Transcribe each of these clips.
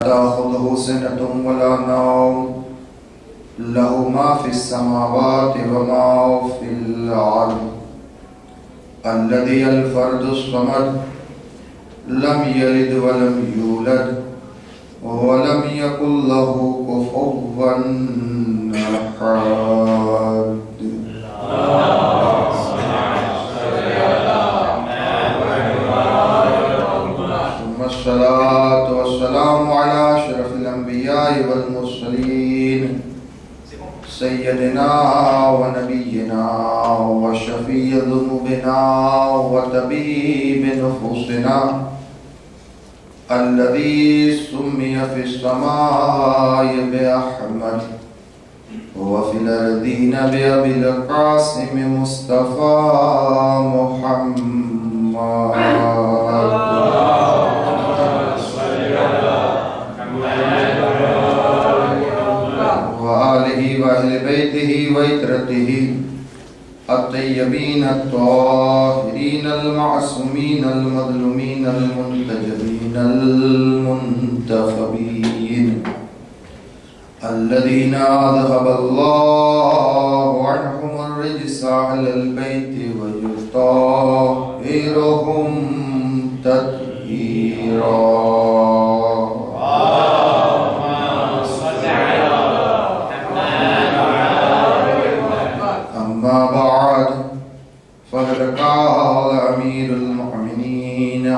ताखुज़ुहु सिनतुन वला नौम लहु मा फिस समावाति व मा फिल अर्द अल्लज़ी अल फ़र्दुस समद लम यलिद व लम यूलद व लम यकुल लहु कुफुवन अहद। अस्सलातु वस्सलामु अला अशरफिल अंबिया'i वल मुरसलीन सय्यदिना व नबिय्यिना व शफ़ी'i ज़ुनूबिना व तबीबि नुफ़ूसिना अल्लज़ी सुम्मिया फ़िस समा'i बिअहमद व फ़िल अर्दीना बिअबिल क़ासिम मुस्तफ़ा मुहम्मद। अहले बैतिही व इतरतिही अत्तय्यबीन अत्ताहिरीन अल-मासूमीन अल-मज़लूमीन अल-मुंतजबीन अल-मुंतखबीन अल्लज़ीना अज़हबल्लाहु अन्हुम अर्रिज्सा अहलल बैति व युत्ताहिरुहुम तत्हीरा।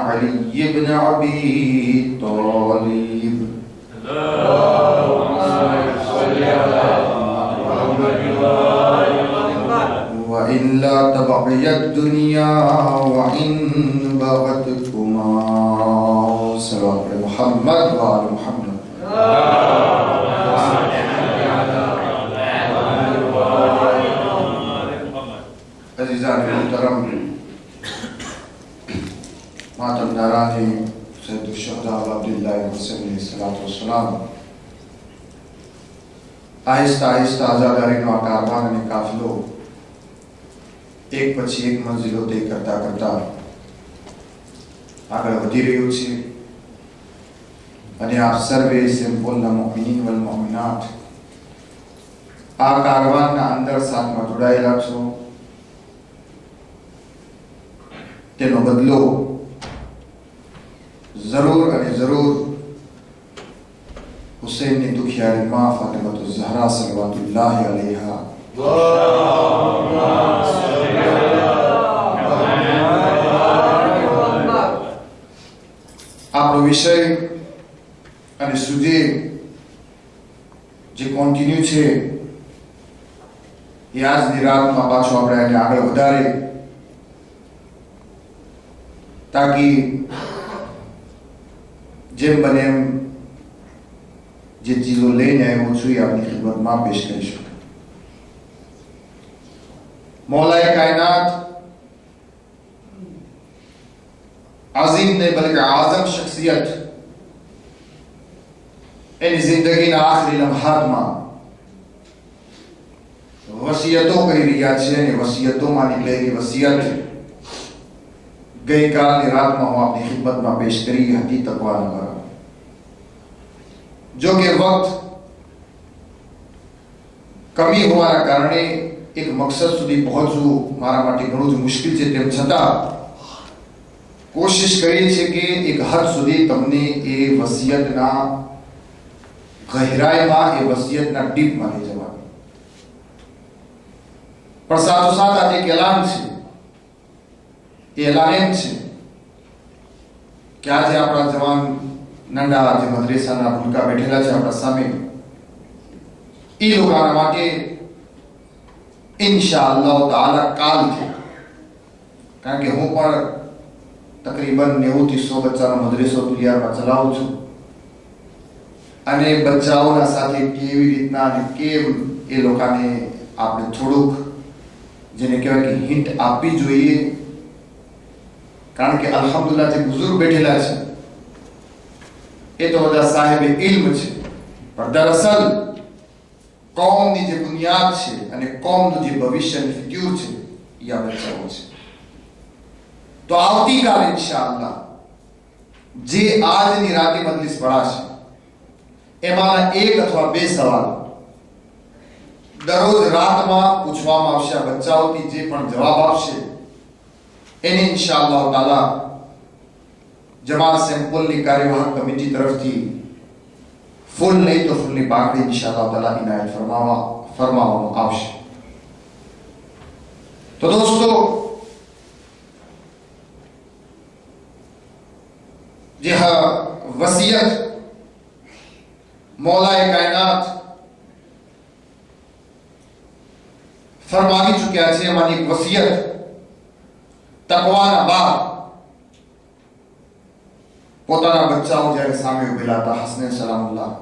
अली इब्न अबी तालिब व इल्ला तबक़ियत दुनिया व इन बग़तकुमा सल्लल्लाहु अलैहि मुहम्मद व आले मुहम्मद। अज़ीज़ान मुहतरम मातम नाराज़ी सैयद शुहदा अब्दुल्लाह हुसैन अलैहिस्सलातु वस्सलाम आहिस्ता आहिस्ता आज़ादारीनो आ कारवान અને કાફલો એક પછી એક મંઝિલો તય કરતા કરતા આગળ વધી રહ્યું છે અને આપ સર્વે સિમ્પલના મુમિનીન વલ મુમિનાત આ કારવાનના અંદર સાથમાં જોડાયેલા છો તેનો બદલો जरूर अने जरूर हुसैन ने दुखियारी मां फातिमा ज़हरा सल्लल्लाहु अलैहा આપણો વિષય અને સુજે જે કોન્ટિન્યુ છે એ આજની રાતમાં પાછો આપણે એને આગળ વધારે તાકી જેમ બને એમ જે ચીજો લઈને આવ્યો છું એ આપની ખિદમતમાં પેશ કરી શકું। मौलाए कायनात आज़ीम ने बल्कि आज़म शख्सियत एनी जिंदगीना आखिरी लम्हातमां वसियतो કરી રહ્યા છે અને વસિયતોમાંની પહેલી વસિયત ગઈકાલની રાતમાં હું આપની ખિદમતમાં પેશ કરી હતી તકવાના દ્વારા। जो कि वक्त कमी होवाना कारणे एक मकसद सुधी पहोंचવું मारा माटे घणું જ મુશ્કેલ છે તેમ છતાં कोशिश करीए छे के एक हद सुधी તમને એ વસિયતના ગહેરાઈમાં એ વસિયતના ડીપમાં લઈ જવા। પણ સાથોસાથ આ એક એલાન છે એ એલાન એમ છે કે આજે આપણા જવાન નંડા જે મદ્રેસાના ભૂલકા બેઠેલા છે આપણા સામે એ લોકોના માટે ઇન્શાઅલ્લાહ તાઆલા કાલથી કારણ કે હું પણ તકરીબન 90 થી 100 બચ્ચાનો મદ્રેસો તુલિયારમાં ચલાવું છું અને બચ્ચાઓના સાથે કેવી રીતના અને કેમ એ લોકોને આપણે થોડુંક જેને કહેવાય કે હિન્ટ આપવી જોઈએ કારણ કે અલ્હમ્દુલિલ્લાહ જે બુઝુર્ગ બેઠેલા છે એ તો બધા સાહેબ ઇલ્મ છે પણ દરઅસલ કોમની જે બુનિયાદ છે અને કોમનું જે ભવિષ્યનું ફ્યુચર છે એ આ બચ્ચાઓ છે। તો આવતીકાલે ઇન્શાઅલ્લાહ જે આજની રાતે મજલિસ પડાશે એમાંના એક અથવા બે સવાલ દરરોજ રાતમાં પૂછવામાં આવશે. આ બચ્ચાઓથી જે પણ જવાબ આપશે એને ઇન્શાઅલ્લાહ તાલા જમાત સેમ્પલની કાર્યવાહક કમિટી તરફથી ફૂલ નહીં તો ફૂલની પાકડી ઇન્શાઅલ્લાહ તાલા ઇનાયત ફરમાવવામાં આવશે. તો દોસ્તો, જે વસિયત મૌલાએ કાયનાત ફરમાવી ચૂક્યા છે, એમાંની એક વસિયત તકવાના બાદ પોતાના બચ્ચાઓ જ્યારે સામે ઉભેલા હતા, હસનેન સલામુલ્લાહ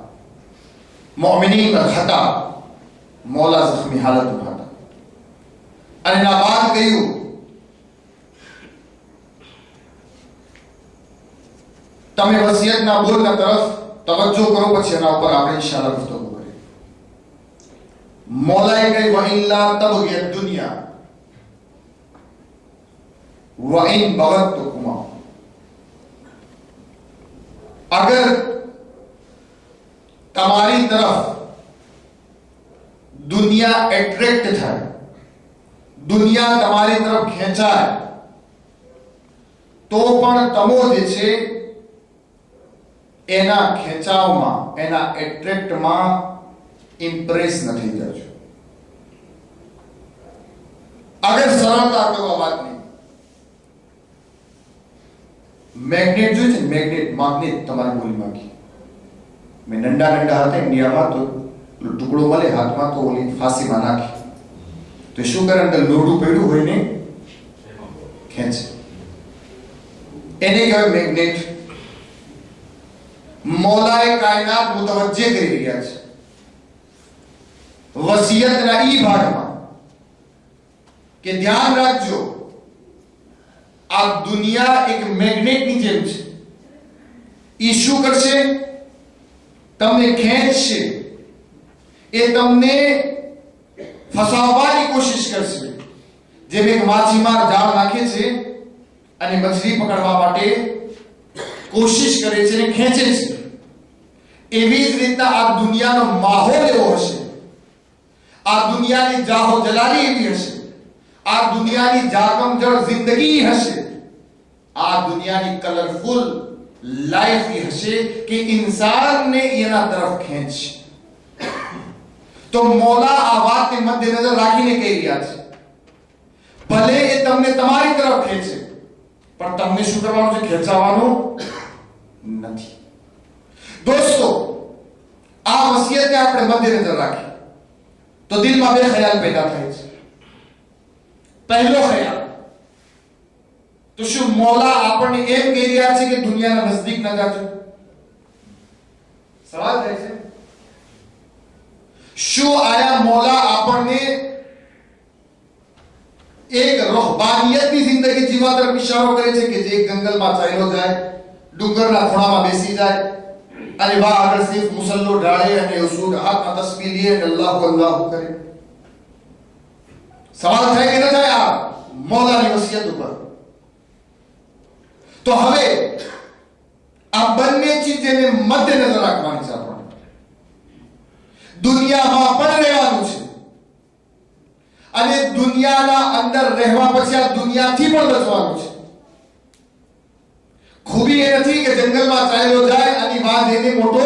મોમિનીન હતા, મૌલા જખ્મી હાલતમાં હતા, અને એના બાદ કહ્યું તમે વસિયતના બોલના તરફ તવજ્જો કરો, પછી એના ઉપર આપણે ઇન્શાઅલ્લાહ ગુફ્તગુ કરીએ. मौलाए गई वइल्ला तबग़िय दुनिया वइन बगतुकुमा, अगर તમારી તરફ દુનિયા એટ્રેક્ટ થાય, દુનિયા તમારી તરફ ખેંચાય, તો પણ તમો જે છે એના ખેંચાવમાં, એના એટ્રેક્ટમાં ઇમ્પ્રેસ ન થઈ જજો. અગર સરળતા કરવા વાતની મેગ્નેટ જોઈ છે, મેગ્નેટ તમારી બોલીમાં કી મેં નંડા હતા ઇન્ડિયામાં, તો ટુકડો મળે હાથમાં તો ઓલી ફાંસીમાં નાખી તો શું કરે, અંદર લોઢું પડ્યું હોય ને ખેંચે, એને કહેવાય મેગ્નેટ. મૌલાએ કાયનાત મુતવજ્જે કરી રહ્યા છે વસિયતના ઈ ભાગમાં કે ધ્યાન રાખજો, આ દુનિયા એક મેગ્નેટની જેમ છે. ઈ શું કરશે? તમને ખેંચશે, એ તમને ફસાવવાની કોશિશ કરશે. જેમ એક માછીમાર જાળ નાખે છે અને મછલી પકડવા માટે કોશિશ કરે છે અને ખેંચે છે, એવી જ રીતના આ દુનિયાનો માહોલ એવો હશે, આ દુનિયાની જાહો જલાલી એવી હશે, આ દુનિયાની જાગમજળ જિંદગી હશે, આ દુનિયાની કલરફુલ લાઈફ હશે કે ઇન્સાનને એના તરફ ખેંચશે. તો મૌલા આ વાતને મધ્યનજર રાખીને કહી રહ્યા છે, ભલે એ તમને તમારી તરફ ખેંચે, પણ તમને શું કરવાનું છે? ખેંચાવાનું નથી. દોસ્તો, આ વસિયતને આપણે મધ્યનજર રાખીએ તો દિલમાં બે ખ્યાલ પેદા થાય છે. પહેલો ખ્યાલ તો શું મૌલા આપણને એમ કહી રહ્યા છે કે દુનિયાના નજદીક ન જાજો? સવાલ થાય છે, શું આયા મૌલા આપણને એક રૂહાનિયતની જિંદગી જીવવા તરફ ઇશારો કરે છે કે જે જંગલમાં ચાલ્યો જાય, ડુંગરના ખૂણામાં બેસી જાય અને વાહ આગળ સિર્ફ મુસલ્લો ઢાળે અને ઉસૂલ હાથમાં તસ્બીહ લે અને અલ્લાહુ અલ્લાહુ કરે? સવાલ થાય કે ન થાય આ મૌલાની વસિયત ઉપર? તો હવે આ બંને ચીજને મધ્યનજર રાખવાની છે. આપણે દુનિયામાં પણ રહેવાનું છે અને દુનિયાના અંદર રહેવા પછી આ દુનિયાથી પણ બચવાનું છે. ખૂબી એ નથી કે જંગલમાં ચાલ્યો જાય અને વાત એને મોટો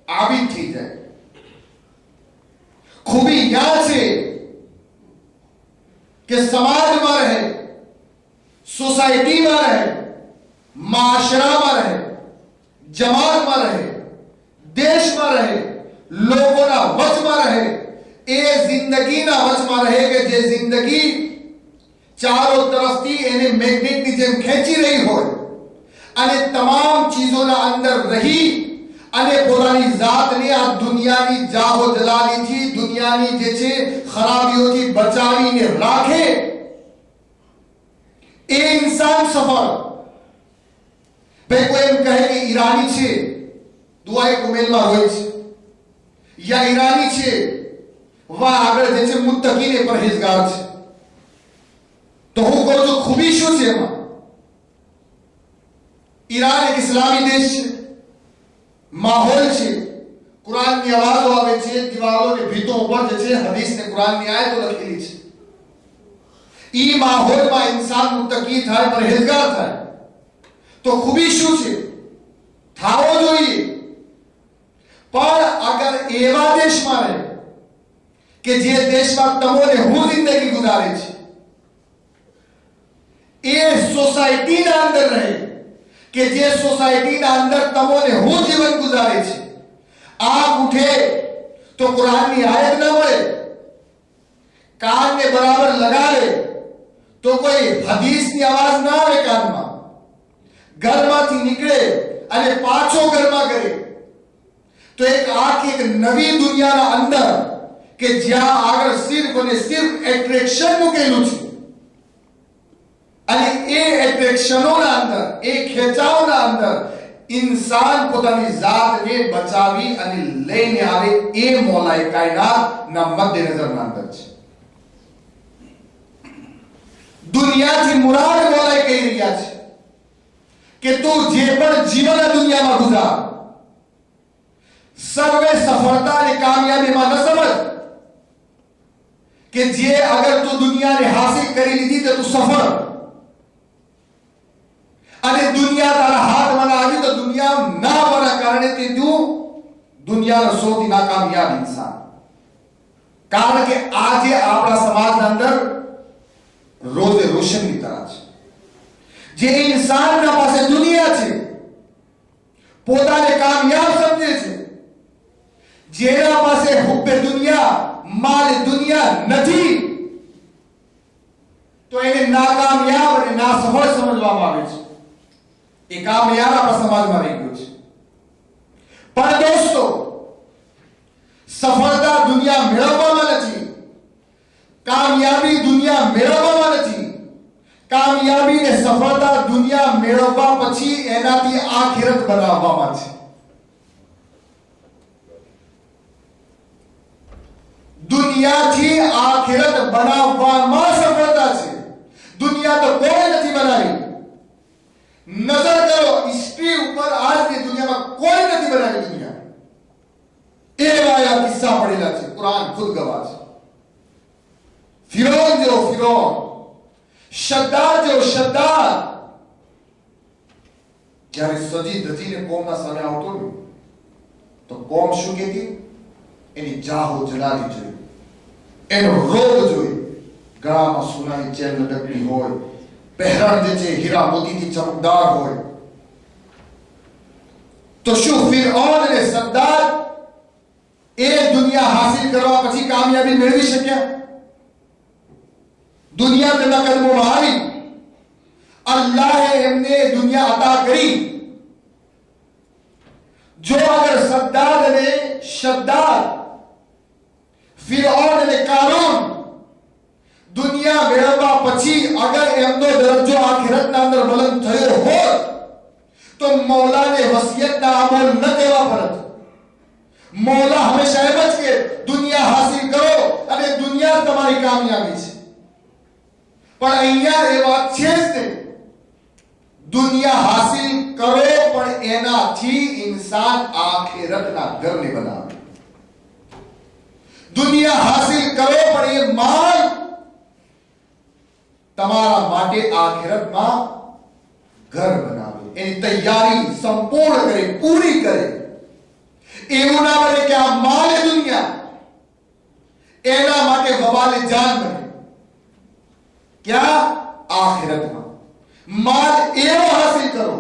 આબિદ થઈ જાય. ખૂબી ક્યાં છે કે સમાજમાં રહે, સોસાયટીમાં રહે, માશરામાં રહે, જમાતમાં રહે, દેશમાં રહે, લોકોના વચમાં રહે, એ જિંદગીના વચમાં રહે કે જે જિંદગી ચારો તરફથી એને મેગ્નેટની જેમ ખેંચી રહી હોય અને તમામ ચીજોના અંદર રહી અને પોતાની જાતને આ દુનિયાની જાહો જલાલીથી, દુનિયાની જે છે ખરાબીઓથી બચાવીને રાખે, એ ઇન્સાન સફળ. ભાઈ કોઈ એમ કહે કે ઈરાની છે, દુઆએ કુમેલમાં હોય છે, યા ઈરાની છે, વાહ આગળ જે છે મુત્તકીને પરહેઝગાર છે, તો હું કહું છું ખૂબી શું છે એમાં? ઈરાન એક ઇસ્લામી દેશ છે, માહોલ છે, કુરાનની અવાજો આવે છે, દિવાલોને ભીતો ઉપર જે છે હદીસને કુરાનની આયતો લખેલી છે. ઈ માહોલમાં ઇન્સાન મુત્તકી થાય, પરહેઝગાર થાય તો ખૂબી શું છે? થાવો જોઈએ. પણ અગર એવા દેશમાં રહે કે જે દેશમાં તમોને હું જિંદગી ગુજારે છે, એ સોસાયટીના અંદર રહે કે જે સોસાયટીના અંદર તમોને હું જીવન ગુજારે છે, આંખ ઉઠે તો કુરાનની આયત ન મળે, કાનને બરાબર લગાવે તો કોઈ હદીસની અવાજ ના આવે કાનમાં, ઘરમાંથી નીકળે અને પાછો ઘરમાં કરે તો એક આખી એક નવી દુનિયાના અંદર કે જ્યાં આગળ સિર્ફ અને સિર્ફ એટ્રેક્શન મૂકેલું છે અને એ એટ્રેક્શનોના અંદર, એ ખેંચાવના અંદર ઇન્સાન પોતાની જાતને બચાવી અને લઈને આવે એ મોલાએ કાયનાતના મધ્યનજરના અંદર છે. દુનિયાથી મુરાદ મોલાએ કહી રહ્યા છે કે તું જે પણ જીવન દુનિયામાં ગુજાર, સર્વે સફળતા અને કામયાબીમાં ન સમજ કે જે અગર તું દુનિયાને હાસિલ કરી લીધી તો તું સફળ, અને દુનિયા તારા હાથમાં ના આવી તો દુનિયા ના આવવાના કારણે તે તું દુનિયાનો સૌથી નાકામયાબ ઇન્સાન. કારણ કે આજે આપણા સમાજના અંદર રોજે રોશનની તરાહ છે. જે ઇન્સાનના પાસે દુનિયા છે, પોતાને કામયાબ સમજે છે, જેના પાસે હુબ્બે દુનિયા, માલ દુનિયા નથી, તો એને નાકામયાબ અને નાસફળ સમજવામાં આવે છે. એ કામયાબ આપણા સમાજમાં રહી ગયું છે. પણ દોસ્તો, સફળતા દુનિયા મેળવવામાં નથી, કામયાબી દુનિયા મેળવવામાં નથી. કામયાબી ને સફળતા દુનિયા મેળવવા પછી એનાથી આખિરત બનાવવામાં છે. દુનિયાથી આખિરત બનાવવામાં સફળતા છે. દુનિયા તો કોઈ નથી બનાવી. નજર કરો હિસ્ટ્રી ઉપર, આજની દુનિયામાં કોઈ નથી બનાવી દુનિયા. એવા કિસ્સા પડેલા છે, કુરાન ખુદ ગવાહ છે. ફિરૌન જેવો ફિરૌન, શદ્દાદ જેવો શદ્દાદ, જ્યારે સજી ધજીને કોમના સામે આવતો ને તો કોમ શું કહેતી? એની જાહો જલાલી જોઈ, એનો રોગ જોઈ, ગળામાં સોનાની ચેન લટકતી હોય, પહેરણ જે છે હીરા મોતીથી ચમકદાર હોય. તો શું ફિરૌન અને શદ્દાદ એ દુનિયા હાસિલ કરવા પછી કામયાબી મેળવી શક્યા? દુનિયા તેમના કદમોમાં આવી, અલ્લાહે એમને દુનિયા અતા કરી. જો અગર શદ્દાદ, ફિરૌન અને કારૂન દુનિયા મેળવવા પછી અગર એમનો દરજ્જો આખિરતના અંદર બુલંદ થયો હોત તો મૌલાને વસિયતના અમલ ન કહેવા પડત. મૌલા હંમેશા એમ જ કે દુનિયા હાસિલ કરો અને દુનિયા તમારી કામયાબી છે. પણ અહીંયા એ વાત છે જ નહીં. દુનિયા હાસિલ કરો પણ એનાથી ઇન્સાન આખિરતના ઘરને બનાવે. દુનિયા હાસિલ કરો પણ એ માલ તમારા માટે આખિરતમાં ઘર બનાવે, એની તૈયારી સંપૂર્ણ કરે, પૂરી કરે. એવું ના બને કે આ માલ દુનિયા એના માટે વબાલે જાન બને. ક્યાં? આખિરતમાં. માલ એવો હાસિલ કરો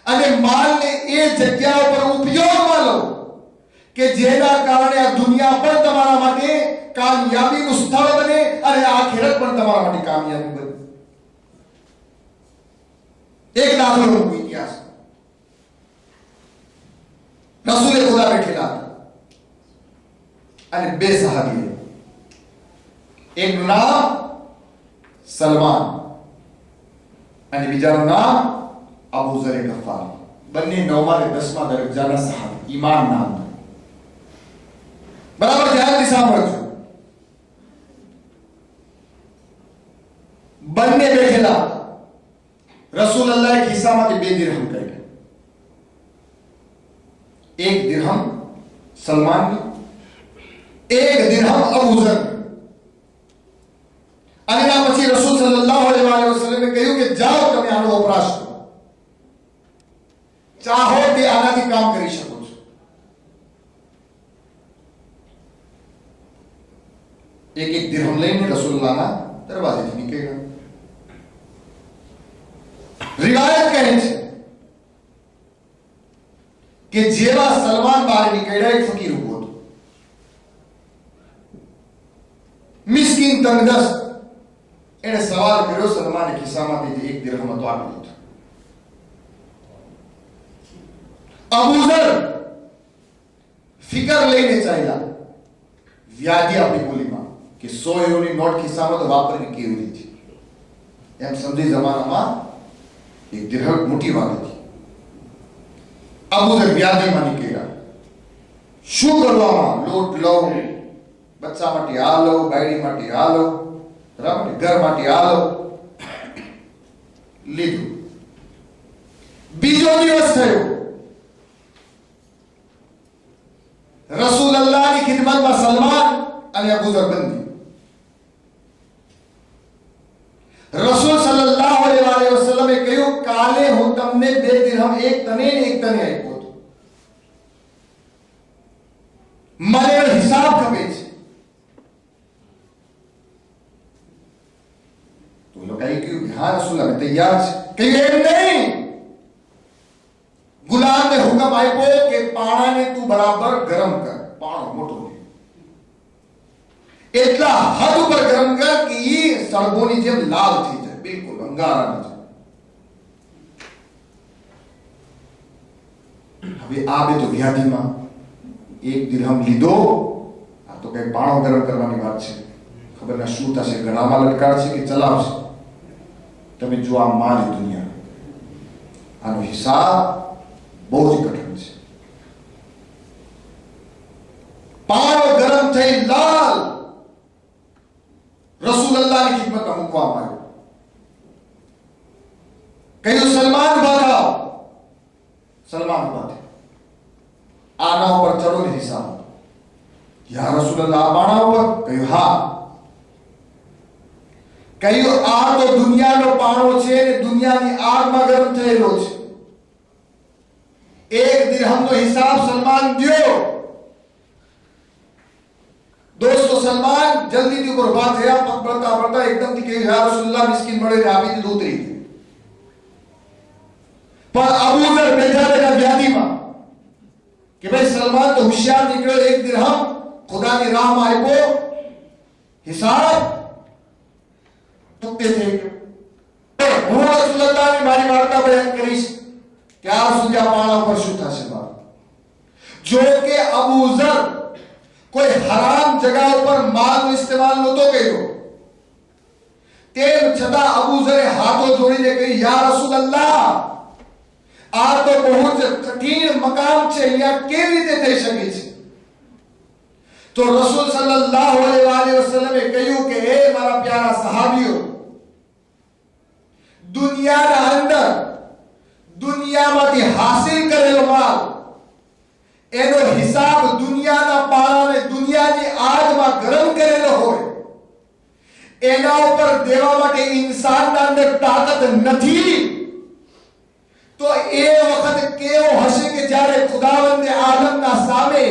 અને માલને એ જગ્યા પર ઉપયોગમાં લો કે જેના કારણે આ દુનિયા પણ તમારા માટે કામયાબીનું સ્થળ બને અને આખિરત પણ તમારા માટે કામયાબી બને. એક દાખલો હું ઇતિહાસ. રસૂલે ખુદા બેઠેલા હતા અને બે સહાબી, એકનું નામ સલમાન અને બીજાનું નામ અબુ ઝર ગફારી. બંને 9મા અને 10મા દરજ્જાના સહાબી, ઈમાન નામ. બરાબર ધ્યાનથી સાંભળજો. બંને બેઠેલા. રસૂલુલ્લાહ ખિસ્સામાંથી 2 દિરહમ કાઢ્યા. 1 દિરહમ સલમાનની, એક દિરહમ અબુ ઝર. અને એના પછી રસૂલ સલ્લલ્લાહુ અલૈહિ વસલ્લમે કહ્યું કે જાઓ તમે આનો વપરાશ કરો, ચાહો તે આનાથી કામ કરી શકો છો. એક એક દિરહમ લઈને રસૂલુલ્લાહના દરવાજેથી નીકળ્યા. રિવાયત કહે છે કે જેવા સલમાન બહાર નીકળ્યા એક ફકીર ઉભો હતો, મિસ્કીન તંગદસ્ત. એને સવાલ કર્યો, સલમાને ખિસ્સામાંથી જે એક દિરહમ હતો આપી દીધો. અબુ ઝર ફિકર લઈને ચાલ્યા, વ્યાધિ આપણી બોલીમાં કે 100 યુરોની નોટ ખિસ્સામાં તો વાપરવી કેવી રીતે, એમ સમજી જમાનામાં એક દિરહમ મોટી વાત હતી. અબુ ઝર વ્યાધિમાં નીકળ્યા. શું કરવામાં? લોટ લઉં, બચ્ચા માટે આ લઉં, બાયડી માટે આ લઉં, બરાબર, ઘર માટે આ લઉં. લીધું. બીજો દિવસ થયો, રસૂલુલ્લાહની ખિદમતમાં સલમાન અને અબુ ઝર બંદી. રસૂલ સલ્લલ્લાહુ અલૈહિ વસલ્લમે કહ્યું, કાલે હું તમને 2 દિરહમ, એક તને ને એક તને આપ્યો હતો, મને હિસાબ ખબર છે. તો લોકોએ કહ્યું, હા રસૂલ અમે તૈયાર છે. કહ્યું એમ નહીં, ગુલામને હુકમ આપ્યો કે પાણાને તું બરાબર ગરમ કર, પાણો મોટો એટલા હદ ઉપર ગરમ કર કે એ સળગોની જેમ લાલ થઈ જાય, બિલકુલ અંગારા ન જાય. હવે આ બે તો વ્યાધિમાં એક દિરહમ લીધો, આ તો કઈ પાણો ગરમ કરવાની વાત છે, ખબર ના શું થશે, ગળામાં લટકાડશે કે ચલાવશે. તમે જો આ માની દુનિયા, આનો હિસાબ બહુ જ કઠિન છે. પાણો ગરમ થઈ લાલ રસૂલુલ્લાહની ખિદમતમાં મૂકવામાં આવ્યો. કહ્યું સલમાન બાધાઓ. સલમાન બાધે આના ઉપર ચડો ને હિસાબ. યા રસૂલુલ્લાહ પાણા ઉપર? કહ્યું હા. કહ્યું આ તો દુનિયાનો પાણો છે ને દુનિયાની આગમાં ગરમ થયેલો છે. એક દિરહમનો હિસાબ સલમાન દ્યો. दोस्तों सलमान जल्दी थी ऊपर बात है, पग बढ़ता बढ़ता एकदम थी कि या रसूलुल्लाह मिस्किन बड़े ने आपी दी उतरी थी. पर अबू ज़र बैठा रहा व्याधि में कि भाई सलमान तो होशियार निकलो, एक दिरहम खुदा की राह में आयो, हिसाब तुक्ते थे. હું રસૂલુલ્લાહની મારી વાર્તા બયાન કરીશ કે આ સુધી આ પાણા ઉપર શું થશે. જો કે અબુ ઝર કોઈ હરામ જગા ઉપર માલનો ઇસ્તેમાલ નહોતો કર્યો, તેમ છતાં અબુ ઝરે હાથો જોડીને કહ્યું, યા રસૂલલ્લાહ, આ તો બહુ જ કઠિન મકામ છે, અહીંયા કેવી રીતે થઈ શકે છે? તો રસૂલ સલ્લલ્લાહુ અલૈહિ વસલ્લમે કહ્યું કે હે મારા પ્યારા સહાબીઓ, દુનિયાના અંદર દુનિયામાંથી હાસિલ કરેલો માલ, એનો હિસાબ દુનિયાના પાણાને દુનિયાની આગમાં ગરમ કરેલો હોય, એના ઉપર દેવા માટે ઇન્સાનના અંદર તાકાત નથી. તો એ વખત કેવો હશે કે જ્યારે ખુદાવંદે આલમના સામે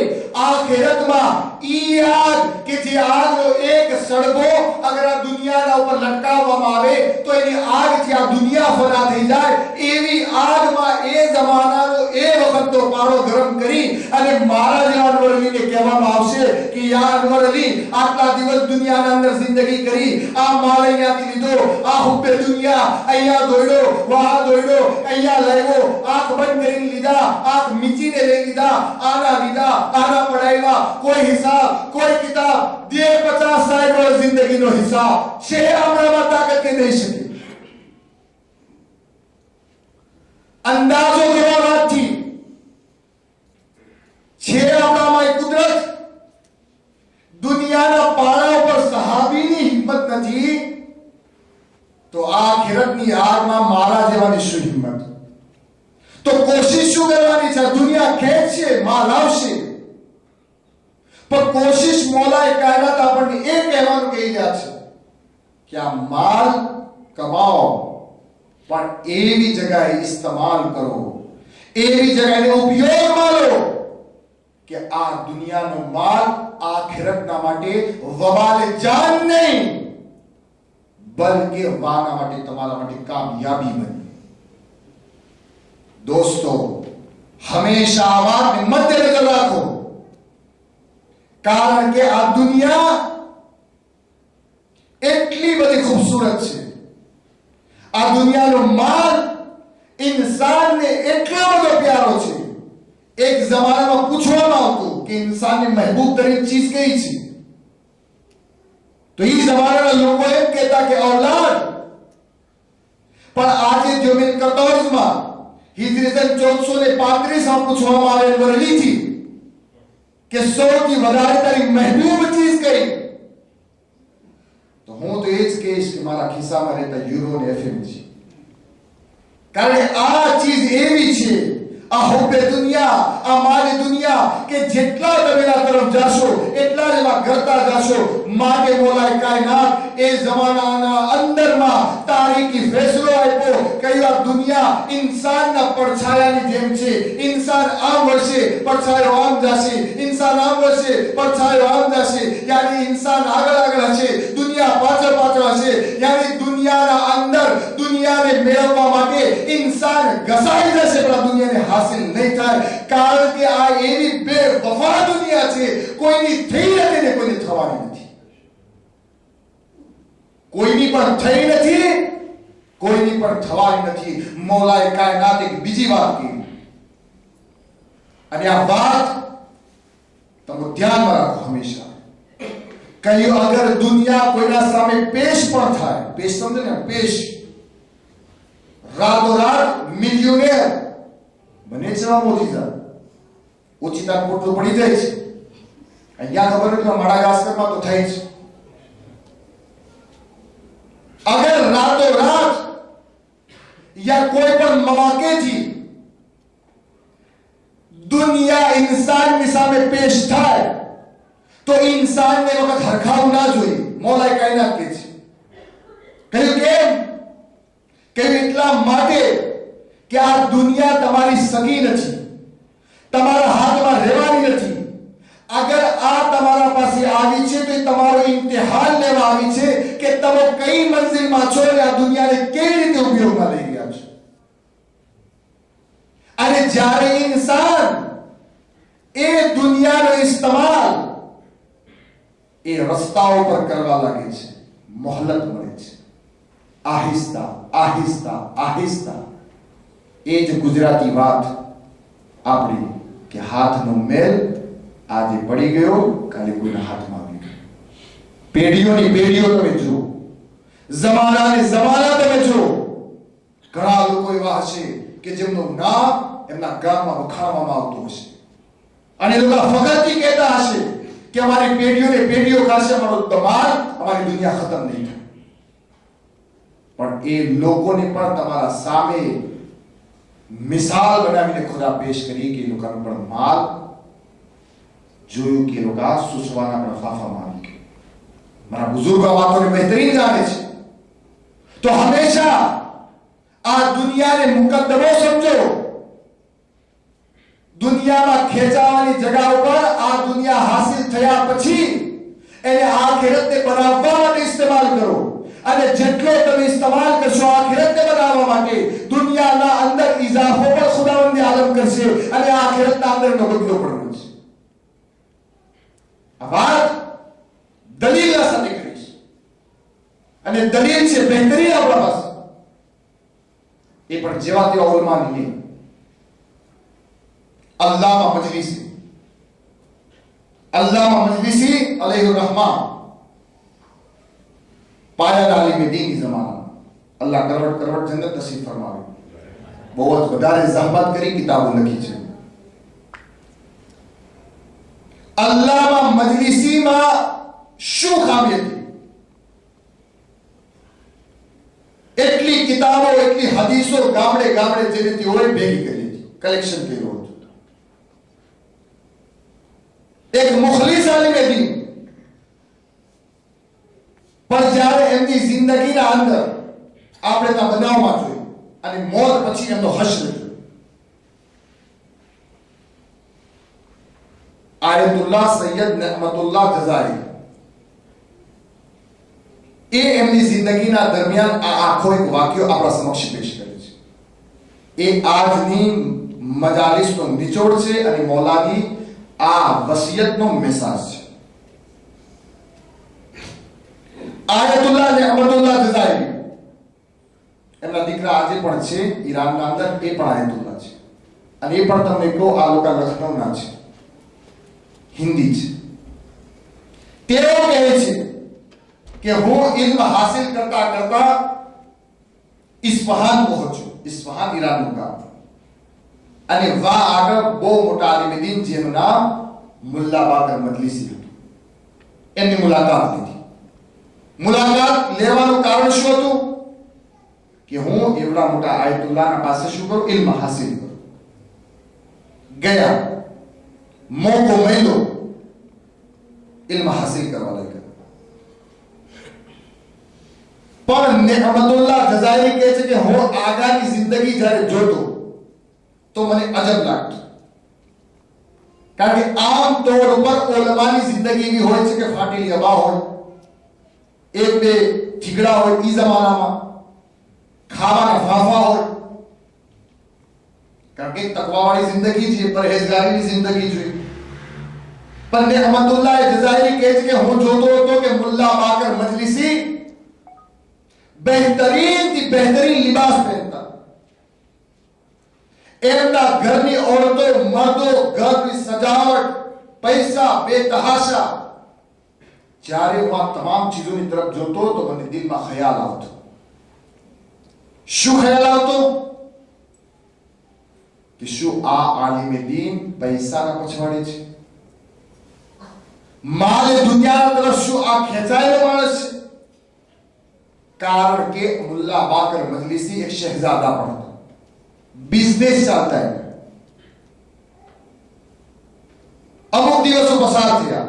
આખિરતમાં ઈ આગ કે જે આગનો એક સળગો અગર આ દુનિયાના ઉપર લટકાવવામાં આવે તો એની આગથી આ દુનિયા ફના થઈ જાય, એવી આગમાં એ જમાનાનો એ વખતનો પાણો ગરમ કરી અને મારા જેવા અનવર અલીને કહેવામાં આવશે કે યા અનવર અલી, આટલા દિવસ દુનિયાના અંદર જિંદગી કરી, આ માલ અહીંયાથી લીધો, આ હુબ્બે દુનિયા અહીંયા દોડ્યો, વહાં દોડ્યો, અહીંયા લાવ્યો, આંખ બંધ કરીને લીધા, આંખ મીચીને લઈ લીધા, આના લીધા, આના પડાવ્યા, કોઈ હિસાબ, કોઈ કિતાબ, 50-60 વર્ષ જિંદગીનો હિસાબ છે આપણામાં તાકાત કે નહીં શકે. અંદાજો કરવાથી છે આપણામાં એક કુદરત. દુનિયાના પાણા ઉપર સહાબીની હિંમત નથી, તો આખિરતની આગમાં મારા જેવાની શું હિંમત? તો કોશિશ શું કરવાની છે? દુનિયા ખેંચશે, માલ આવશે, મોલાએ કાયનાત આપણને એ કહેવાનું કહી રહ્યા છે કે આ માલ કમાઓ પણ એવી જગ્યાએ ઇસ્તેમાલ કરો, એવી જગ્યાએ ઉપયોગમાં લો કે આ દુનિયાનો માલ આખિરતના માટે વબાલે જાન નહીં, બલકે વાના માટે તમારા માટે કામયાબી બને. દોસ્તો, હંમેશા આ વાતને મદ્દેનજર રાખો, કારણ કે આ દુનિયા એટલી બધી ખૂબસૂરત છે. આ દુનિયાનો માલ ઇન્સાનને એટલો બધો પ્યારો છે. એક જમાનામાં પૂછવામાં આવતું કે ઇન્સાનની મહેબૂબ તરીન ચીજ કઈ છે, તો એ જમાનાના લોકો એમ કહેતા કે औलाद. પણ આજે જો મિલકતોઝમાં હિજરી સન 1435 પૂછવામાં આવેલ વરલીથી કે સૌથી વધારે તારી મહેબૂબ ચીજ કઈ, તો હું તો એ જ કહીશ કે મારા ખિસ્સામાં રહેતા યુરો ને એફએમ છે. કારણ કે આ ચીજ એવી છે, આ હુબ્બે દુનિયા, આ માલે દુનિયા કે જેટલા તમે એના તરફ જાશો એટલા જ એમાં કરતા જાશો. માટે મોલાએ કાયનાત એ જમાનાના અંદરમાં તારીખી ફેસલો આપ્યો કે આ દુનિયા ઇન્સાનના પડછાયાની જેમ છે. ઇન્સાન આમ વળશે પડછાયો આમ જશે, ઇન્સાન આમ વળશે પડછાયો આમ જશે. યાની ઇન્સાન આગળ આગળ હશે, દુનિયા પાછળ પાછળ હશે. યાની દુનિયાના અંદર દુનિયાને મેળવવા માટે ઇન્સાન ઘસાઈ જશે પણ દુનિયાને હાસિલ નહીં થાય. કારણ કે આ એવી બેવફા દુનિયા છે, કોઈની થઈ નથી ને કોઈની થવાની નથી. કોઈની પણ થઈ નથી, કોઈની પણ થવાની નથી. મૌલાએ કાયનાત એક બીજી વાત કહી, અને આ વાત તમે ધ્યાનમાં રાખો હંમેશા. કહ્યું અગર દુનિયા કોઈના સામે પેશ પણ થાય, પેશ સમજો ને, પેશ, રાતોરાત મિલિયોનેર બને છે, મોજીઝા ઓચિતા પોટલું પડી જાય છે. અહીંયા ખબર નથી, માડાગાસ્કરમાં તો થાય છે. અગર રાતોરાત યા કોઈ પણ મવાકેથી દુનિયા ઇન્સાનની સામે પેશ થાય તો ઇન્સાનને વખત હરખાવું ના જોઈએ. મૌલાએ કાયનાત કહે છે. કહ્યું કેમ? કે એટલા માટે કે આ દુનિયા તમારી સગી નથી, તમારા હાથમાં રહેવાની નથી. અગર આ તમારા પાસે આવી છે તો એ તમારો ઇમ્તિહાન લેવા આવી છે કે તમે કઈ મંજિલમાં છો અને આ દુનિયાને કેવી રીતે ઉપયોગમાં લઈ રહ્યા છો. અને જ્યારે ઇન્સાન એ દુનિયાનો ઇસ્તેમાલ એ રસ્તાઓ પર કરવા લાગે છે, મોહલત મળે છે. આહિસ્તા આહિસ્તા આહિસ્તા. એ જ ગુજરાતી વાત આપણી કે હાથનો મેલ આજે પડી ગયો, કાલે કોઈના હાથમાં આવી ગયો. પેઢીઓની પેઢીઓ તમે જુઓ, જમાનાને જમાના તમે જુઓ. ઘણા લોકો એવા હશે કે જેમનું નામ એમના ગામમાં વખાણવામાં આવતું હશે, અને લોકો ફખરથી કહેતા હશે કે અમારી પેઢીઓને પેઢીઓ કાશે અમારો દમાલ, અમારી દુનિયા ખતમ નહીં થાય. પણ એ લોકોને પણ તમારા સામે મિસાલ બનાવીને ખુદા પેશ કરી કે એ લોકોનો પણ માલ જોયું કે લોકો સુસવાના પણ ફાફા મારી ગયા. મારા બુઝુર્ગો વાતોને બહેતરીન જાણે છે. તો હંમેશા આ દુનિયાને મુકદ્દમો સમજો. દુનિયામાં ખેંચાવાની જગા ઉપર આ દુનિયા હાસિલ થયા પછી એને આખિરતને બનાવવા માટે ઇસ્તેમાલ કરો. અને જેટલો તમે ઇસ્તેમાલ કરશો આખિરતને બનાવવા માટે, દુનિયાના અંદર ઇજાફો પણ ખુદાવંદ આલમ કરશે અને આખિરતના અંદરનો બદલો પણ મળશે. આ વાત દલીલના સાથે કરીશ, અને દલીલ છે બહેતરીન આપણા પાસે, એ પણ જેવા તેવા ઉલમાની નહીં. અલ્લામા મજલિસી અલૈહિર रहमान પાયાના આલિમ દીન જમાના. અલ્લાહ કરવટ કરવટ જન્નત નસીબ ફરમાવે. બહુ જ વધારે જહમત કરી કિતાબો લખી છે. અલ્લામા મજલિસીમાં શું ખામી હતી? એટલી કિતાબો, એટલી હદીસો ગામડે ગામડે જે રીતે હોય ભેગી કરી હતી, કલેક્શન કર્યું હતું. એક મુખલિસ આલિમ દીન અંદર આપણે ત્યાં બનાવમાં જોયું અને મોત પછી એમનો હશ્ર જોયો. આયતુલ્લાહ સૈયદ નઅમતુલ્લાહ જઝારી એ એમની જિંદગીના દરમિયાન આ આખો એક વાક્યો આપણા સમક્ષ પેશ કરે છે. એ આજની મજાલિસનો નિચોડ છે અને મૌલાની આ વસિયતનો મેસેજ છે. આયતુલ્લાહ નઅમતુલ્લાહ જઝારી એમના દીકરા આજે પણ છે ઈરાનના અંદર, એ પણ આયતુલ્લાહ છે અને એ પણ તમને કહો આ લોકો લખનૌના છે, હિન્દી છે. તેઓ કહે છે કે હું ઇલ્મ હાસિલ કરતા કરતા ઇસ્ફહાન પહોંચ્યો. ઇસ્ફહાન ઈરાનનું ગામ અને વા આગળ બહુ મોટા આલિમ દીન જેનું નામ મુલ્લા બાકર મજલિસી હતું. એમની મુલાકાત લીધી. મુલાકાત લેવાનું કારણ શું હતું કે હું એવડા મોટા આયતુલ્લાહના પાસે શું કરું, ઇલ્મ હાસિલ કરું. ગયા, મોકો મળ્યો, ઇલ્મ હાસિલ કરવા લાગ્યા. પણ નઅમતુલ્લાહ જઝારી કહે છે કે હું આગળની જિંદગી જ્યારે જોતો તો મને અજબ લાગતું. કારણ કે આમ તોડ ઉપર ઉલમાની જિંદગી એવી હોય છે કે ફાટેલી હવા હોય, એક બે ઠીકડા હોય ઈ જમાનામાં, ખાવાના ફાફા હોય. કારણ કે તકવાવાળી જિંદગી છે, પરહેજગારીની જિંદગી જોઈએ. પણ નઅમતુલ્લાહ જઝારી કહે છે કે હું જોતો હતો કે મુલ્લા બાકર મજલિસી बेहतरीन થી बेहतरीन लिबास पहनता. એમના ઘરની औरतो मर्दो ઘરની સજાવટ, પૈસા બેતહાશા. જ્યારે હું આ તમામ ચીજોની તરફ જોતો તો મને દિલમાં ખ્યાલ આવતો. શું ખ્યાલ આવતો કે શું આ આલિમે દીન પૈસાના પછવાડે છે? માલે દુનિયા તરફ શું આ ખેંચાયેલો માણસ છે? कारण के मुल्ला बाकर मजलिसी एक शहजादा पण હતો, બિઝનેસ ચાલતા है. અમુક દિવસો પસાર થયા,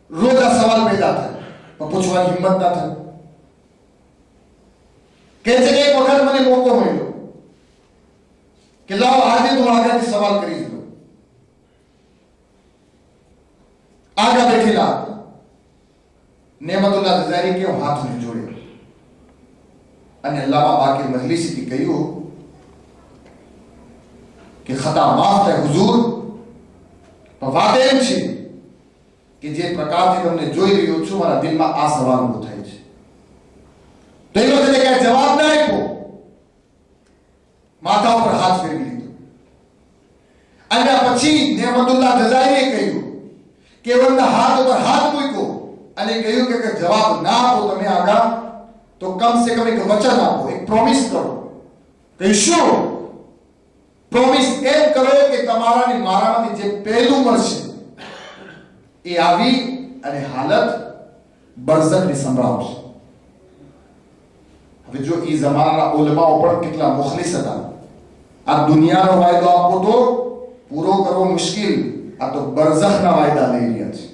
રોજ આ સવાલ પેદા થાય પણ પૂછવાની હિંમત ના થઈ. કહે છે કે એક વખત મને મોકો મળ્યો કે લાવો આજે તો આગળથી સવાલ કરી દો. આગળ બેઠેલા નઅમતુલ્લાહ જઝારી કે હાથને જોડ્યો અને અલ્લામા બાકર મજલિસીથી કહ્યું કે ખતા માફ થાય હુજૂર, પણ વાત એમ છે કે જે પ્રકારથી તમને જોઈ રહ્યો છું મારા દિલમાં આ સવાલ ઊભો થાય છે. તો એ વખતે કઈ જવાબ ના આપ્યો, માથા ઉપર હાથ ફેરવી લીધો. અને પછી નઅમતુલ્લાહ જઝારીએ કહ્યું કે એમના હાથ ઉપર હાથ મૂક્યો અને કહ્યું કે જવાબ ના આપો તમે આગળ તો કમ સે કમ એક વચન આપો, એક પ્રોમિસ કરો. તો શું પ્રોમિસ? એમ કરો કે તમારાની મારામાંથી જે પહેલું મળશે એ આવી અને હાલત બરઝખની સંભળાવશે. હવે જો એ જમાનાના ઉલમાઓ પણ કેટલા મુખલિસ હતા. આ દુનિયાનો વાયદો આપવો તો પૂરો કરવો મુશ્કેલ, આ તો બરઝખના વાયદા લઈ રહ્યા છે.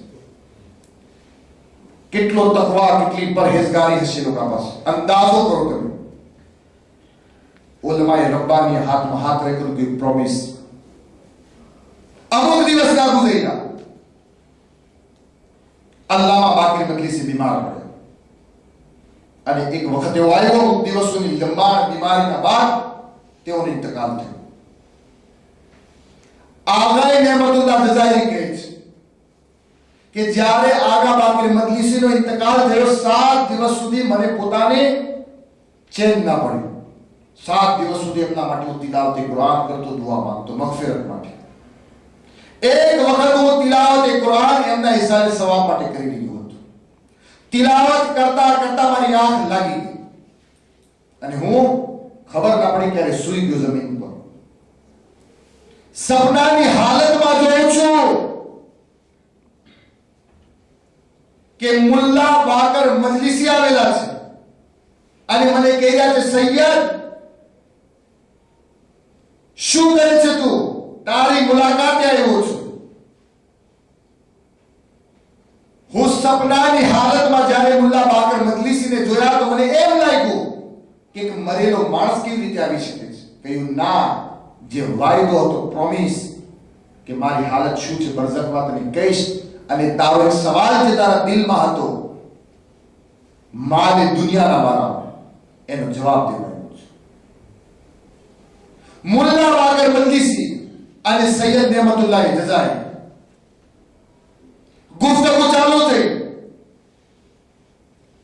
કેટલો તકવા, કેટલી પરહેજગારી હશે લોકો પાસે, અંદાજો કરો તમે. ઉલમાએ રબ્બાની હાથમાં હાથ રાખેલું કે પ્રોમિસ. અમુક દિવસ ના ગુજર્યા, અલ્લામા બાકર મજલિસી બીમાર પડ્યા અને એક વખત એવો આવ્યો, અમુક દિવસોની લંબાણ બીમારીના બાદ તેઓનો ઇંતકાલ થયો. આગાએ નઅમતુલ્લાહ જઝારી કહે છે કે જ્યારે આગા બાકર મજલિસીનો ઇંતકાલ થયો 7 દિવસ સુધી મને પોતાને ચેન ના પડ્યું. 7 દિવસ સુધી એમના માટે હું તિલાવત કુરાન કરતો, દુઆ માંગતો મગફિરત માટે. એક વખત હું તિલાવત કુરાન એમના હિસાબે સવાબ માટે કરી રહ્યો હતો. તિલાવત કરતા કરતા મારી આંખ લાગી ગઈ અને હું ખબર ના પડી ક્યારે સૂઈ ગયો જમીન પર. સપનાની હાલતમાં જોઉં છું કે મુલ્લા બાકર મજલિસી આવેલા છે અને મને કહી રહ્યા છે, સૈયદ શું કરે છે તું? તારી મુલાકાતે આવ્યો છું. હું સપનાની હાલતમાં જ્યારે મુલ્લા બાકર મજલિસીને જોયા તો મને એમ લાગ્યું કે એક મરેલો માણસ કેવી રીતે આવી શકે છે? કહ્યું ના, જે વાયદો હતો, પ્રોમિસ, કે મારી હાલત શું છે બરઝખમાં તને કહીશ, અને તારો એક સવાલ જે તારા દિલમાં હતો માને દુનિયાના બારામાં, એનો જવાબ દેવાનો છે. મુલ્લા બાકર મજલિસી અને સૈયદ નેમતુલ્લાહ જઝારી ગુફ્તગુ ચાલુ થઈ.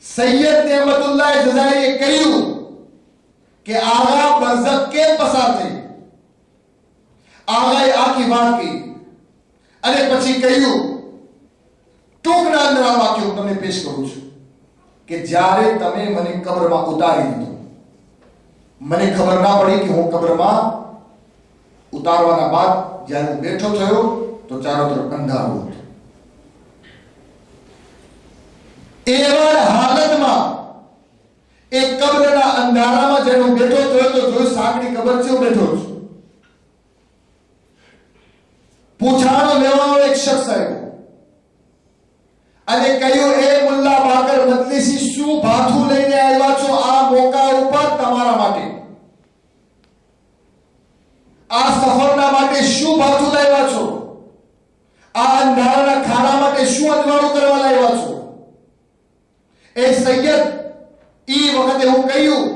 સૈયદ નેમતુલ્લાહ જઝારીએ કહ્યું કે આગા બરઝખ કે પસાર થઈ. આગાએ આખી વાત કહી અને પછી કહ્યું, ટૂંકના અંદર આ વાક્ય હું તમને પેશ કરું છું કે જ્યારે તમે મને કબરમાં ઉતારી દીધો, મને ખબર ના પડી કે હું કબરમાં ઉતારવાના બાદ જ્યારે હું બેઠો થયો તો ચારો તરફ અંધારું હતું. એવા હાલતમાં એક કબરના અંધારામાં જ્યારે હું બેઠો થયો તો જોયું સાંકડી કબર છે, હું બેઠો છું. પૂછાણો લેવાનો એક શખ્સ આવ્યો અને કહ્યું, એ મુલ્લા બાકર મજલિસી, શું ભાથું લઈને આવ્યા છો આ મોકા ઉપર તમારા માટે? આ સફરના માટે શું ભાથું લાવ્યા છો? આ અંધારાના ખાડા માટે શું અજવાળું કરવા લાવ્યા છો? એ સૈયદ, ઈ વખતે હું કહ્યું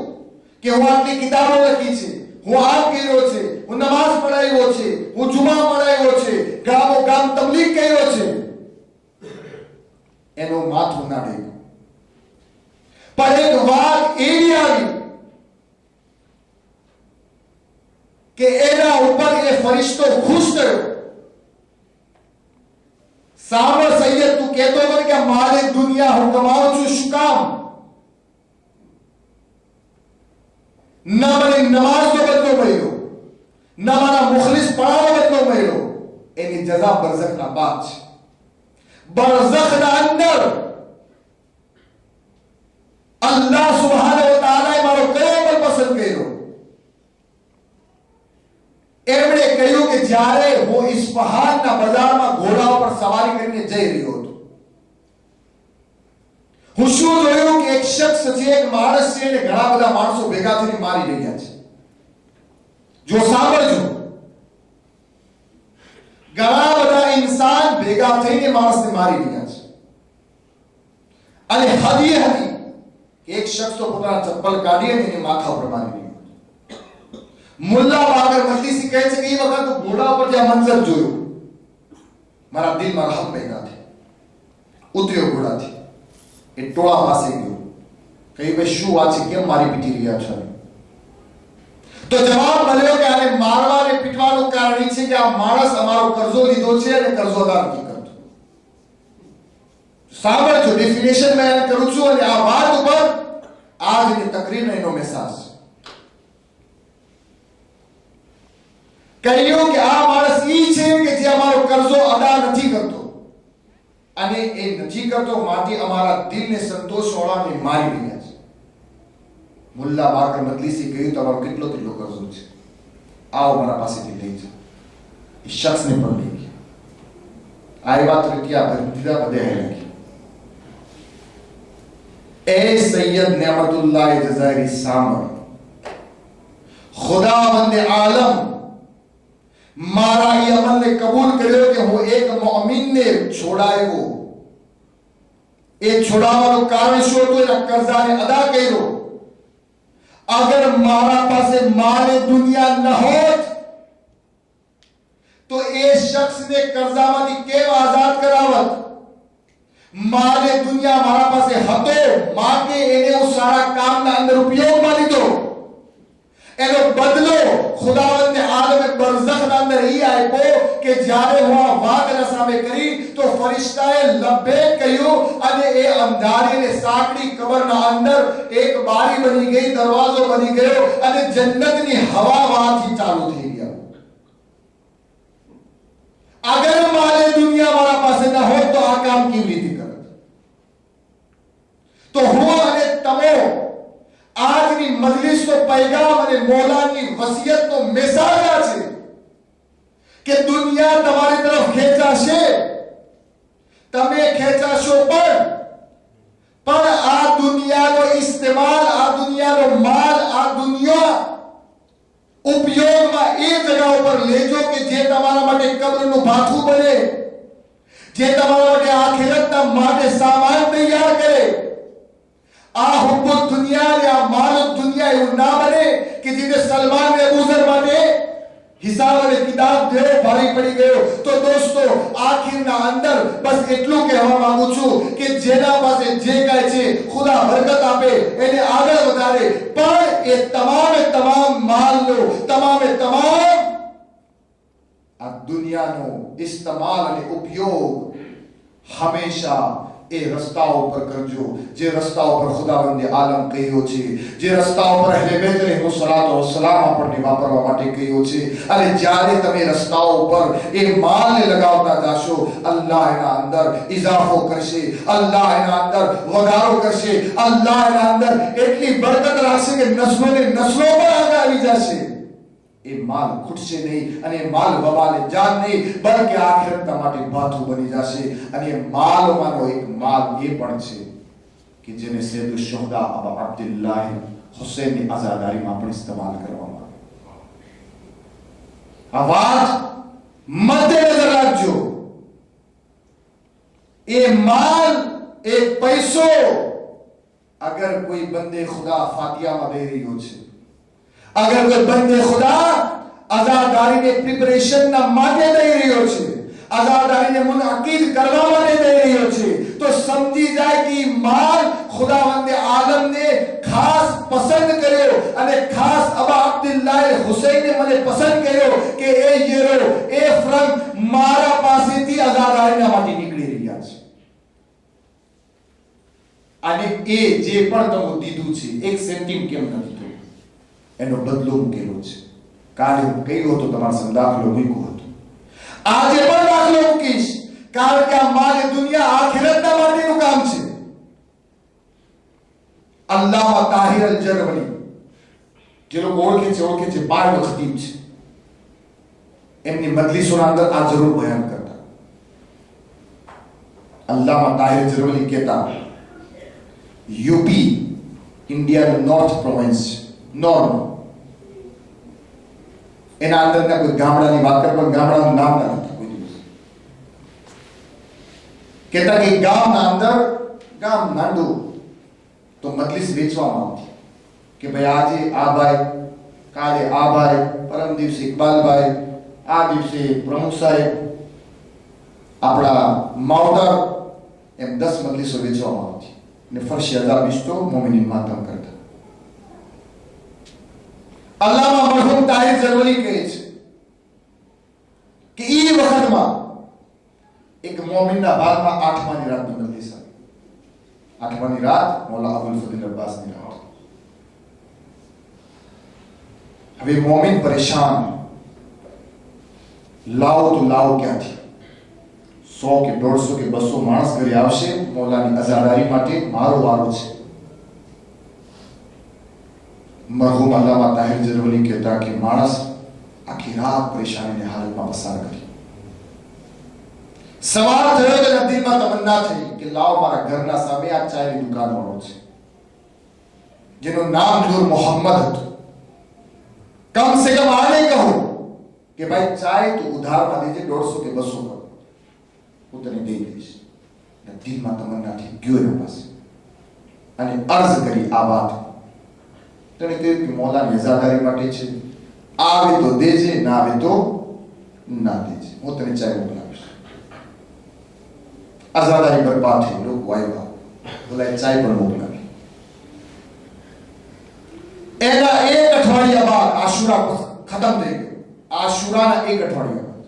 કે હું આટલી કિતાબો લખી છે, હું આમ કર્યો છે, હું નમાઝ પઢાવ્યો છે, હું જુમા પઢાવ્યો છે, ગામો ગામ તબલીગ કર્યો છે. એનું માથું ના ડેગું. પણ એક વાત એવી આવી કે એના ઉપર એ ફરિશ્તો ખુશ થયો. સાંભળ સૈયદ, તું કહેતો હતો કે મારી દુનિયા હું કમાઉં છું, શું કામ? ના મને નમાઝનો બદલો મળ્યો, ના મારા મુખલિસ પણાનો બદલો મળ્યો. એની જઝા બરઝખના બાદ છે. બરઝખના અંદર અલ્લાહ સુબ્હાનહુ વ તઆલાએ મારો કયો અમલ પસંદ કર્યો? એમણે કહ્યું કે જ્યારે હું ઇસ્ફહાનના બજારમાં ઘોડા ઉપર સવારી કરીને જઈ રહ્યો હતો, હું શું જોયું કે એક શખ્સ છે, એક માણસ છે, અને ઘણા બધા માણસો ભેગા થઈને મારી રહ્યા છે. જો સાંભળજો, ઘણા બધા ઇન્સાન ભેગા થઈને માણસને મારી રહ્યા છે. અને હદી હતી કે એક શખ્સ તો પોતાના ચપ્પલ કાઢી અને એની માથા ઉપર મારી રહ્યો. મુલ્લા બાકર મજલિસી કહે છે કે એ વખત ઘોડા ઉપર જે મંજર જોયું, મારા દિલમાં રહમ પેદા થઈ. ઉતર્યો ઘોડાથી, એ ટોળા પાસે ગયો, કહ્યું, ભાઈ શું વાત છે, કેમ મારી પીટી રહ્યા છો? તો જવાબ મળ્યો કે આને મારવા અને પીટવાનું કારણ છે કે આ માણસ અમારો કર્જો લીધો છે અને કર્જો અદા નથી કરતો. સાંભળજો, ડેફિનેશન મેં કરું છું અને આ વાત ઉપર આજની તકરીરનો એનો મેસેજ. કહ્યું કે આ માણસ ઈ છે કે જે અમારો કર્જો અદા નથી કરતો અને એ નથી કરતો માટે અમારા દિલને સંતોષવાળાને મારી રહ્યા છે. મુલ્લા બાકર મજલિસી કહ્યું, તમારો કેટલો કર્જો છે, આવો મારા પાસેથી લઈ જાઓ. એ શખ્સને પણ લઈ ગયા. આ વાત રખ્યા દીધા બધે લખી. એ સૈયદ નેમતુલ્લાહ જઝારી સાંભળ, ખુદાવંદ આલમ મારા એ અમલને કબૂલ કર્યો કે હું એક મુઅમિનને છોડાયો. એ છોડાવવાનું કારણ શું હતું? એના કર્જાને અદા કર્યો. અગર મારા પાસે માલ દુનિયા ન હોત તો એ શખ્સને કર્જામાંથી કેમ આઝાદ કરાવત? માલ દુનિયા મારા પાસે હતો માટે એને હું સારા કામના અંદર ઉપયોગમાં લીધો. એનો બદલો ખુદાવંદ આલમે બરઝખના અંદર ઈ આપ્યો કે જ્યારે હું આ વાત એના સામે કરી તો ફરિશ્તાએ લબ્બેક કહ્યું અને એ અંધારીને સાંકડી કબરના અંદર એક બારી બની ગઈ, દરવાજો બની ગયો અને જન્નતની હવા વાથી ચાલુ થઈ ગઈ. અગર મારે દુનિયા મારા પાસે ન હોત તો આ કામ કેવી રીતે કરત? તો હું અને તમે આજની મજલિસનો પૈગામ અને મૌલાની વસિયતનો મેસેજ છે કે દુનિયા તમારી તરફ ખેંચાશે, તમે ખેંચાશો પણ આ દુનિયાનો ઇસ્તેમાલ, આ દુનિયાનો માલ, ઉપયોગમાં એ જગ્યા ઉપર લેજો કે જે તમારા માટે કબ્રનું ભાથું બને, જે તમારા માટે આખિરતના માટે સામાન તૈયાર કરે. આ હુબ્બુ દુનિયા ને આ માલ દુનિયા એવું ના બને કે જેને સલમાન ને અબૂઝર માટે હિસાબ અને કિતાબ દેવો ભારી પડી ગયો. તો દોસ્તો, આખિરના અંદર બસ એટલું કહેવા માંગુ છું કે જેના પાસે જે કાંઈ છે ખુદા બરકત આપે, એને આગળ વધારે, પણ એ તમામ માલનો તમામ આ દુનિયાનો ઇસ્તેમાલ અને ઉપયોગ હંમેશા એ રસ્તાઓ પર કરજો જે રસ્તાઓ પર ખુદાવંદે આલમ કહ્યો છે, જે રસ્તાઓ પર અહેલે બેત અલૈહિસ્સલાતુ વસ્સલામ આપણને વાપરવા માટે કહ્યો છે. અને જ્યારે તમે રસ્તાઓ પર એ માલને લગાવતા જાશો, અલ્લાહ એના અંદર ઇઝાફો કરશે, અલ્લાહ એના અંદર વધારો કરશે, અલ્લાહ એના અંદર એટલી બરકત રાખશે કે નસ્લોને નસ્લો પર આગળ આવી જશે. એ માલ ખૂટશે નહીં અને માલ વબાલે જાન નહીં, બલકે આખિરતના માટે ભાથું બની જશે. અને એ માલમાંનો એક માલ એ પણ છે કે જેને સૈયદુલ શુહદા અબુ અબ્દુલ્લાહ હુસૈનની આઝાદારીમાં પણ ઇસ્તેમાલ કરવામાં આવે. આ વાત મદ્દેનજર રાખજો. એ માલ, એ પૈસો અગર કોઈ બંદે ખુદા ફાતિયામાં દે રહ્યો છે, अगर कोई बंदे खुदा आजादारी ने प्रिपरेशन ना माटे दे રહ્યો છે, आजादारी ने मुनअकीद કરવા માટે દે રહ્યો છે, તો સમજી જાય કે માલ ખુદાવંદ આલમ ને ખાસ પસંદ કર્યો અને ખાસ અબા અબ્દુલ્લાહ હુસૈને મને પસંદ કર્યો કે એ યરો એ ફ્રંક મારા પાસેથી આઝાદારીના માટે નીકળી રહ્યા છે. અને એ જે પણ તમે દીધું છે, એક સેન્ટિમ કેમ નથી, એનો બદલો મૂકેલો છે. કાલે હું કહ્યું હતું તમારા સામે દાખલો મૂક્યો હતો, આજે પણ દાખલો મૂકીશ, કારણ કે આ માલ દુનિયા આખિરતના માટેનું કામ છે. અલ્લામા તાહિર અલ-જરવલી, જે લોકો ઓળખે છે, બાળ ખતીબ છે, એમની મજલિસોના અંદર આ જરૂર બયાન કરતા. અલ્લામા તાહિર અલ-જરવલી કહેતા, યુપી ઇન્ડિયાનું નોર્થ પ્રોવિન્સ, એના અંદરના કોઈ ગામડાની વાત કરે, પણ ગામડાનું નામ ના નથી કોઈ દિવસ કહેતા કે ગામના અંદર, ગામ નાંડું, તો મજલિસ વેચવામાં આવતી કે ભાઈ આજે આ ભાઈ, કાલે આ ભાઈ, પરમ દિવસે ઇકબાલભાઈ, આ દિવસે પ્રમુખ સાહેબ, આપણા માવતર, એમ 10 મજલિસો વેચવામાં આવતી ને ફરશી હજાર બીસ્તો મોમિનીન માતમ કરતા. અલ્લામા મરહૂમ તાહિર જરવલી કહે છે કે એ વખતમાં એક મોમિનના બાદમાં 8માની રાતની મજલિસ આવી. 8માની રાત મૌલા અબુલ ફઝલ અબ્બાસની રાત. હવે મોમિન પરેશાન, લાવો તો લાવો ક્યાંથી? 100 કે 150 કે 200 માણસ ઘરે આવશે મૌલાની આઝાદારી માટે, મારો વારો છે. મરહૂમ અલ્લામા તાહિર જરવલી કહેતા કે માણસ આખી રાત પરેશાનીની હાલતમાં પસાર કરી. સવાર થયો તો દિલમાં તમન્ના થઈ કે લાવો મારા ઘરના સામે આ ચાયની દુકાન વાળો છે, જેનું નામ નૂર મોહમ્મદ હતું. કમ સે કમ આને કહું કે ભાઈ ચાય તું ઉધારમાં દેજે, 150 કે 200 કર, હું તને દઈ દઈશ. દિલમાં તમન્ના થઈ ગયો એના પાસે અને અર્જ કરી આ વાત. તને કહ્યું કે મૌલાની આઝાદારી માટે છે, આવે તો દેજે, ના આવે તો ના દેજે, હું તને ચાય મોકલાવીશ. આઝાદારી બરબાદ થઈ, લોકો આવ્યા, બોલાય ચાય પણ મોકલાવી. એના 1 અઠવાડિયા બાદ આશુરા ખતમ થઈ ગયો. આશુરાના 1 અઠવાડિયા બાદ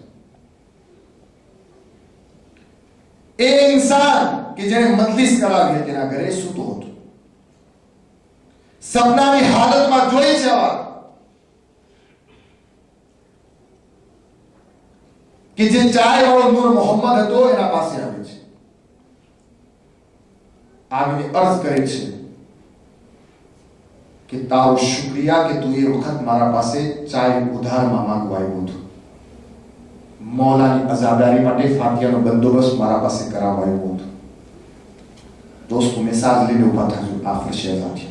એ ઇન્સાન કે જેને મજલિસ કરાવી હતી એના ઘરે સૂતો હતો. સપનાની હાલતમાં જોઈ છે કે જે ચાય વાળો નૂર મોહમ્મદ હતો એના પાસે આવે છે, આવીને અર્જ કરે છે કે તારો શુક્રિયા કે તું એ વખત મારા પાસે ચાય ઉધારમાં માંગવા આવ્યો હતો, મૌલાની આઝાદારી માટે ફાતિયાનો બંદોબસ્ત મારા પાસે કરાવવા આવ્યો હતો. દોસ્તો, મેં સાજ લઈને ઉભા થયો આ ફરશે આઝાદી.